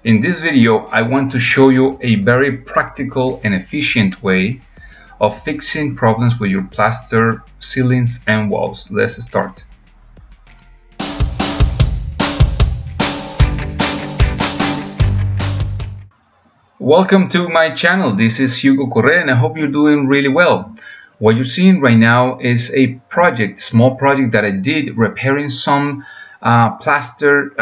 In this video, I want to show you a very practical and efficient way of fixing problems with your plaster ceilings and walls. Let's start. Welcome to my channel. This is Hugo Correa and I hope you're doing really well. What you're seeing right now is a small project that I did repairing some plaster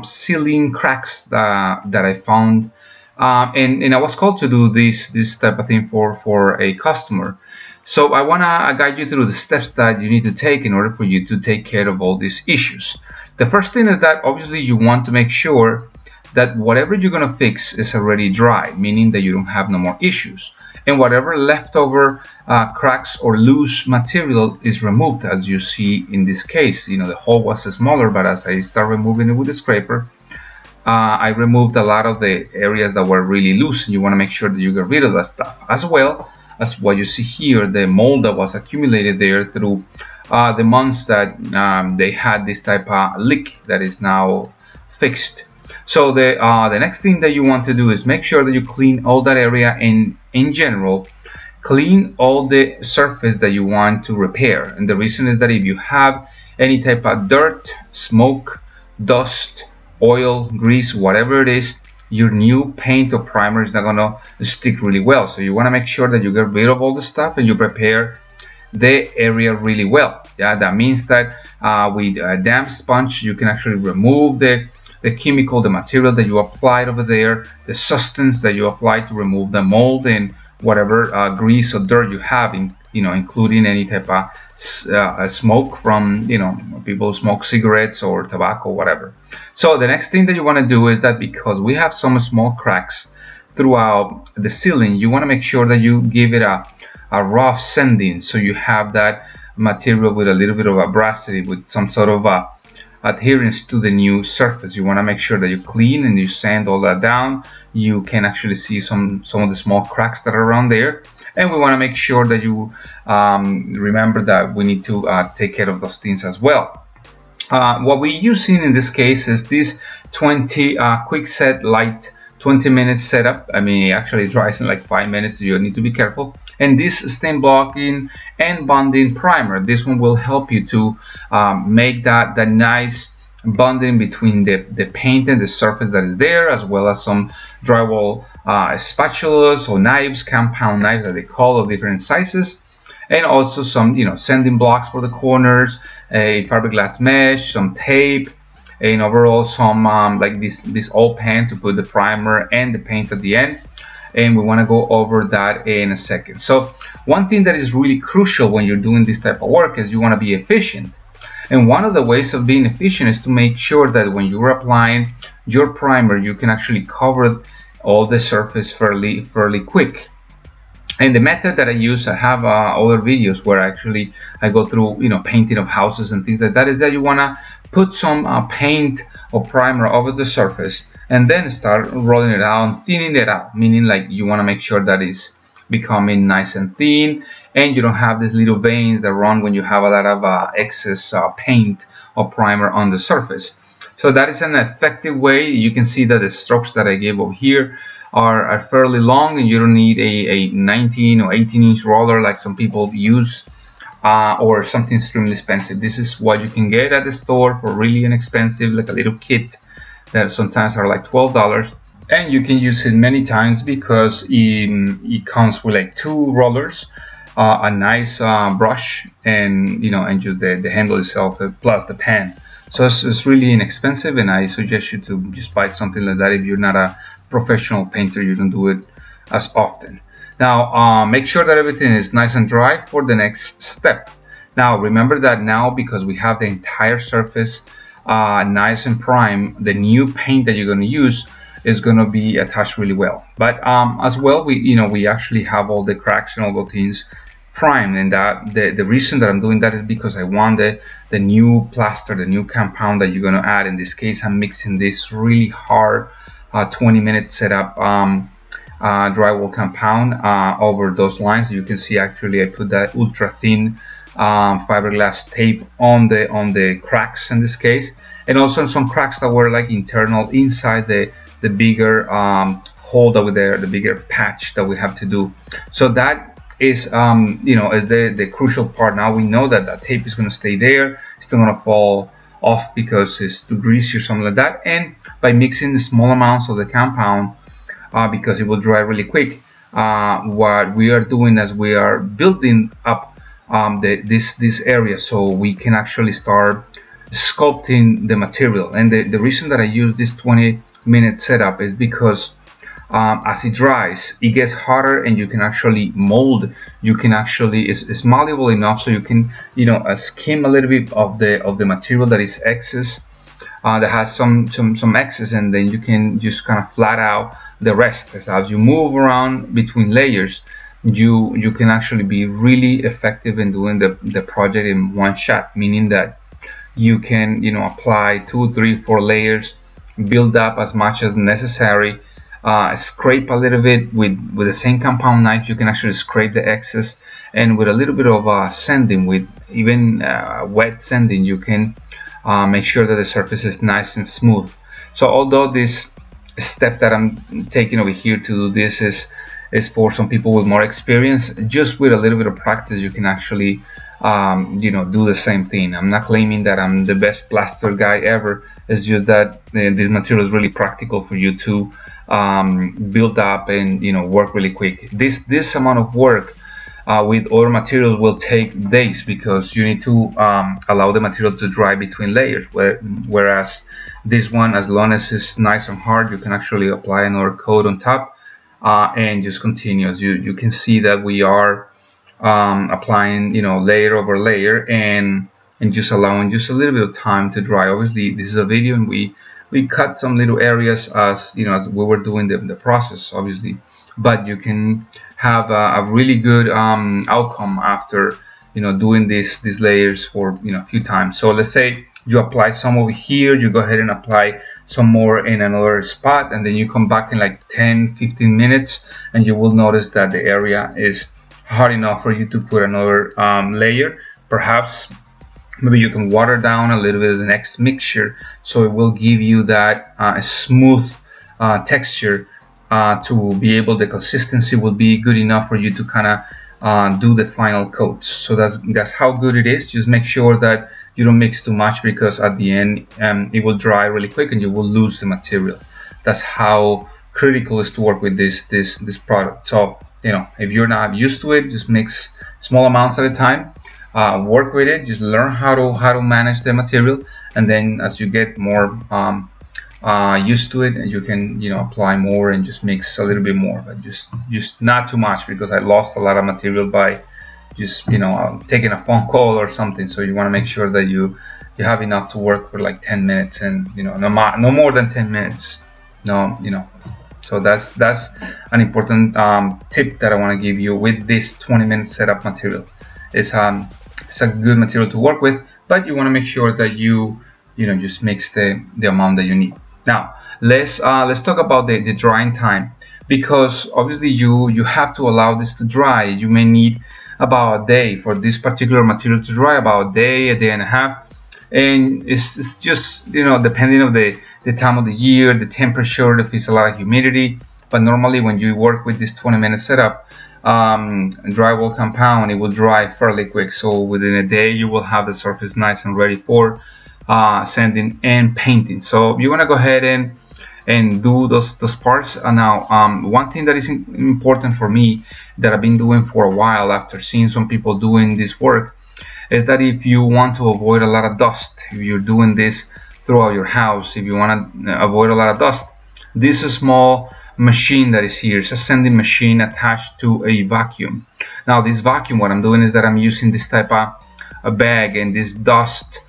ceiling cracks that I found, and I was called to do this type of thing for a customer. So I want to guide you through the steps that you need to take in order for you to take care of all these issues. The first thing is that obviously you want to make sure that whatever you're going to fix is already dry, meaning that you don't have no more issues. And whatever leftover cracks or loose material is removed, as you see in this case. You know, the hole was smaller, but as I start removing it with the scraper, I removed a lot of the areas that were really loose, and you want to make sure that you get rid of that stuff, as well as what you see here, the mold that was accumulated there through the months that they had this type of leak that is now fixed. So the next thing that you want to do is make sure that you clean all that area, and in general clean all the surface that you want to repair. And the reason is that if you have any type of dirt, smoke, dust, oil, grease, whatever it is, your new paint or primer is not gonna stick really well. So you want to make sure that you get rid of all the stuff and you prepare the area really well. Yeah, that means that with a damp sponge you can actually remove the chemical, the material that you applied over there, the substance that you applied to remove the mold and whatever grease or dirt you have, including any type of smoke from, people who smoke cigarettes or tobacco, whatever. So the next thing that you want to do is that because we have some small cracks throughout the ceiling, you want to make sure that you give it a rough sanding, so you have that material with a little bit of abrasivity, with some sort of adherence to the new surface. You want to make sure that you clean and you sand all that down. You can actually see some of the small cracks that are around there, and we want to make sure that you remember that we need to take care of those things as well. What we're using in this case is this 20 quick set light 20-minute setup. I mean, it actually dries in like 5 minutes, so you need to be careful. And this stain blocking and bonding primer, this one will help you to make that nice bonding between the paint and the surface that is there, as well as some drywall spatulas or knives, compound knives that they call, of different sizes, and also some sanding blocks for the corners, a fiberglass mesh, some tape, and overall some like this old pan to put the primer and the paint at the end. And we want to go over that in a second. So one thing that is really crucial when you're doing this type of work is you want to be efficient. And one of the ways of being efficient is to make sure that when you're applying your primer, you can actually cover all the surface fairly quick. And the method that I use, I have other videos where actually I go through painting of houses and things like that, is that you want to put some paint or primer over the surface and then start rolling it out and thinning it out, meaning like you want to make sure that it's becoming nice and thin and you don't have these little veins that run when you have a lot of excess paint or primer on the surface. So that is an effective way. You can see that the strokes that I gave over here are fairly long, and you don't need a 19 or 18-inch roller like some people use, or something extremely expensive. This is what you can get at the store for really inexpensive, like a little kit that sometimes are like $12, and you can use it many times because it comes with like 2 rollers, a nice brush, and and just the handle itself plus the pan. So it's really inexpensive, and I suggest you to just buy something like that. If you're not a professional painter, you don't do it as often. Now make sure that everything is nice and dry for the next step. Now remember that now, because we have the entire surface nice and prime, the new paint that you're going to use is going to be attached really well. But as well, we actually have all the cracks and all the things primed, and that the reason that I'm doing that is because I want the new plaster, the new compound that you're going to add. In this case, I'm mixing this really hard 20-minute setup drywall compound over those lines. You can see actually I put that ultra thin fiberglass tape on the cracks in this case, and also some cracks that were like internal inside the the bigger hole that we're there, the bigger patch that we have to do. So that is you know, is the crucial part. Now we know that that tape is going to stay there, it's not going to fall off because it's too greasy or something like that. And by mixing the small amounts of the compound, because it will dry really quick, what we are doing is we are building up this area so we can actually start sculpting the material. And the reason that I use this 20-minute setup is because as it dries, it gets harder, and you can actually mold. You can actually, it's malleable enough so you can, you know, skim a little bit of the material that is excess, that has some excess, and then you can just kind of flat out the rest. As you move around between layers, you can actually be really effective in doing the project in one shot, meaning that you can, you know, apply 2, 3, 4 layers, build up as much as necessary, scrape a little bit with the same compound knife. You can actually scrape the excess, and with a little bit of sanding, with even wet sanding, you can make sure that the surface is nice and smooth. So although this step that I'm taking over here to do this is for some people with more experience, just with a little bit of practice you can actually you know, do the same thing. I'm not claiming that I'm the best plaster guy ever. It's just that this material is really practical for you to build up and, you know, work really quick. This amount of work with other materials will take days, because you need to allow the material to dry between layers, whereas this one, as long as it's nice and hard, you can actually apply another coat on top and just continue. As you can see that we are applying, you know, layer over layer, and just allowing just a little bit of time to dry. Obviously this is a video, and we cut some little areas as, you know, as we were doing the process, obviously, but you can have a really good outcome after, you know, doing these layers for, you know, a few times. So let's say you apply some over here, you go ahead and apply some more in another spot, and then you come back in like 10-15 minutes, and you will notice that the area is hard enough for you to put another layer. Perhaps maybe you can water down a little bit of the next mixture, so it will give you that smooth texture to be able, the consistency will be good enough for you to kind of do the final coats. So that's how good it is. Just make sure that you don't mix too much, because at the end it will dry really quick and you will lose the material. That's how critical it is to work with this product. So, you know, if you're not used to it, just mix small amounts at a time. Work with it, just learn how to manage the material, and then as you get more used to it, you can, you know, apply more and just mix a little bit more, but just not too much, because I lost a lot of material by just, you know, taking a phone call or something. So you want to make sure that you have enough to work for like 10 minutes, and, you know, no more than 10 minutes. No, you know. So that's an important tip that I want to give you with this 20-minute setup material. It's a good material to work with, but you want to make sure that you know, just mix the amount that you need. Now let's talk about the drying time, because obviously you have to allow this to dry. You may need about a day for this particular material to dry, about a day and a half, and it's just, you know, depending on the time of the year, the temperature, if it's a lot of humidity. But normally when you work with this 20-minute setup drywall compound, it will dry fairly quick. So within a day you will have the surface nice and ready for sanding and painting. So you want to go ahead and do those parts. Now one thing that is important for me, that I've been doing for a while after seeing some people doing this work, is that if you want to avoid a lot of dust, if you're doing this throughout your house, if you want to avoid a lot of dust, this is small machine that is here. It's a sanding machine attached to a vacuum. Now this vacuum, what I'm doing is that I'm using this type of a bag, and this dust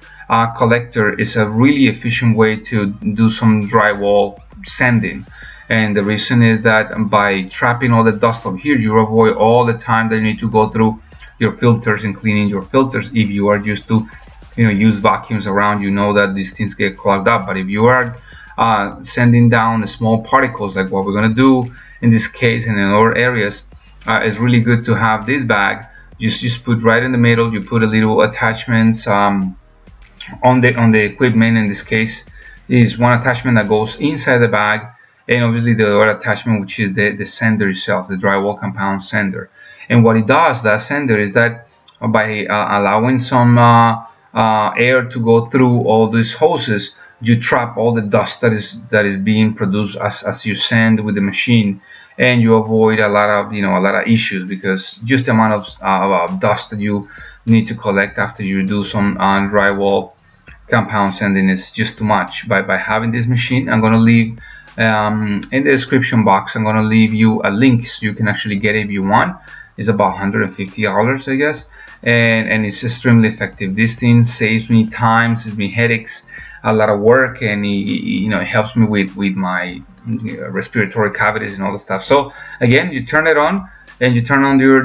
collector is a really efficient way to do some drywall sanding. And the reason is that by trapping all the dust up here, you avoid all the time that you need to go through your filters and cleaning your filters. If you are used to, you know, use vacuums around, you know that these things get clogged up. But if you are sending down the small particles, like what we're going to do in this case and in other areas, it's really good to have this bag. Just put right in the middle. You put a little attachments on the equipment. In this case is one attachment that goes inside the bag, and obviously the other attachment, which is the sander itself, the drywall compound sander. And what it does, that sander, is that by allowing some air to go through all these hoses, you trap all the dust that is being produced as you sand with the machine, and you avoid a lot of issues, because just the amount of dust that you need to collect after you do some drywall compound sanding is just too much. By having this machine, I'm going to leave in the description box, I'm going to leave you a link so you can actually get it if you want. It's about $150, I guess, and it's extremely effective. This thing saves me time, saves me headaches, a lot of work, and it helps me with my respiratory cavities and all the stuff. So again, you turn it on, and you turn on your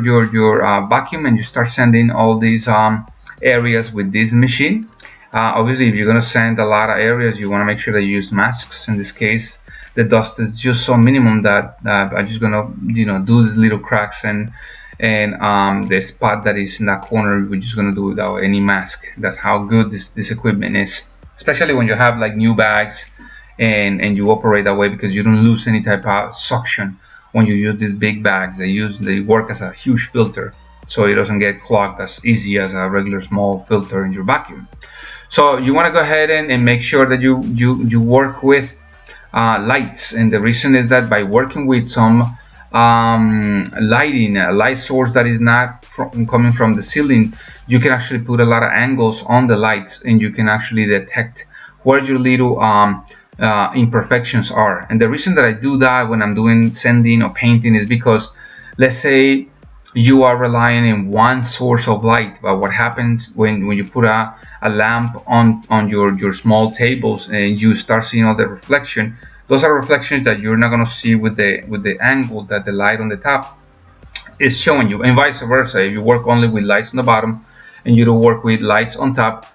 vacuum, and you start sanding all these areas with this machine. Obviously, if you're going to sand a lot of areas, you want to make sure that you use masks. In this case, the dust is just so minimum that I'm just going to do these little cracks, and the spot that is in that corner, we're just going to do without any mask. That's how good this equipment is, especially when you have like new bags and you operate that way, because you don't lose any type of suction when you use these big bags. They work as a huge filter, so it doesn't get clogged as easy as a regular small filter in your vacuum. So you want to go ahead and make sure that you work with lights, and the reason is that by working with some lighting, a light source that is not coming from the ceiling, you can actually put a lot of angles on the lights, and you can actually detect where your little imperfections are. And the reason that I do that when I'm doing sanding or painting is because, let's say you are relying on one source of light, but what happens when you put a lamp on your small tables and you start seeing all the reflection, those are reflections that you're not going to see with the angle that the light on the top is showing you, and vice versa. If you work only with lights on the bottom and you don't work with lights on top,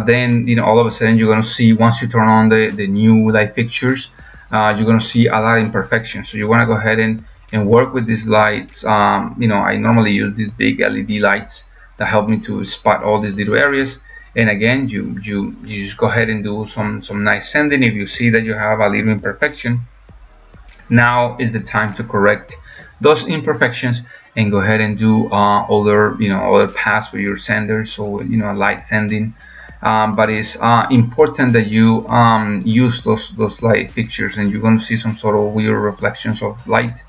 then all of a sudden you're going to see, once you turn on the new light fixtures, you're going to see a lot of imperfections. So you want to go ahead and work with these lights. I normally use these big LED lights that help me to spot all these little areas. And again, you just go ahead and do some nice sanding. If you see that you have a little imperfection, now is the time to correct those imperfections and go ahead and do other paths with your sander. So light sanding, but it's important that you use those light fixtures, and you're going to see some sort of weird reflections of light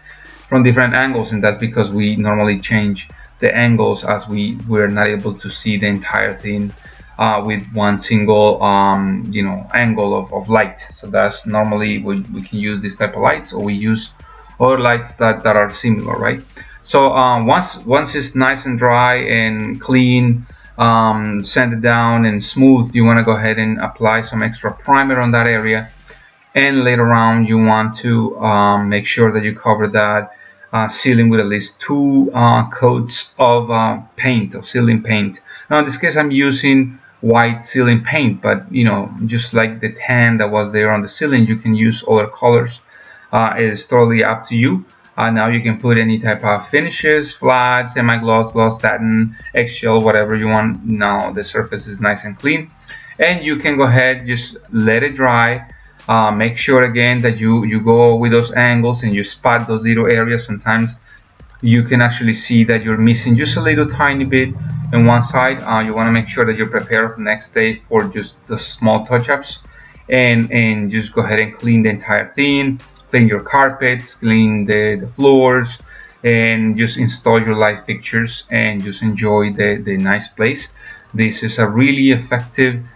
from different angles, and that's because we normally change the angles as we're not able to see the entire thing with one single angle of light. So that's normally we can use this type of lights, or we use other lights that are similar, right? So once it's nice and dry and clean, sanded down and smooth, you want to go ahead and apply some extra primer on that area, and later on you want to make sure that you cover that ceiling with at least 2 coats of paint, of ceiling paint. Now in this case I'm using white ceiling paint, but just like the tan that was there on the ceiling, you can use other colors. It's totally up to you. Now you can put any type of finishes, flat, semi-gloss, gloss, satin, eggshell, whatever you want. Now the surface is nice and clean, and you can go ahead, just let it dry. Make sure again that you go with those angles and you spot those little areas. Sometimes you can actually see that you're missing just a little tiny bit on one side. You want to make sure that you're prepared next day for just the small touch-ups, and just go ahead and clean the entire thing, clean your carpets, clean the floors, and just install your light fixtures and just enjoy the nice place. This is a really effective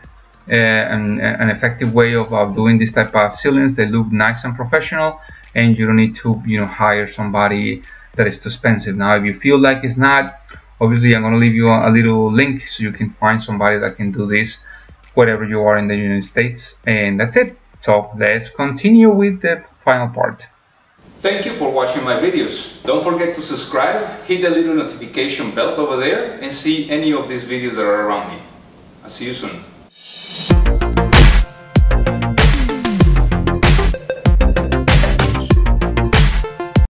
an effective way of doing this type of ceilings. They look nice and professional, and you don't need to hire somebody that is too expensive. Now if you feel like it's not, obviously I'm going to leave you a little link so you can find somebody that can do this wherever you are in the United States. And that's it. So let's continue with the final part. Thank you for watching my videos. Don't forget to subscribe, hit the little notification bell over there, and see any of these videos that are around me. I'll see you soon.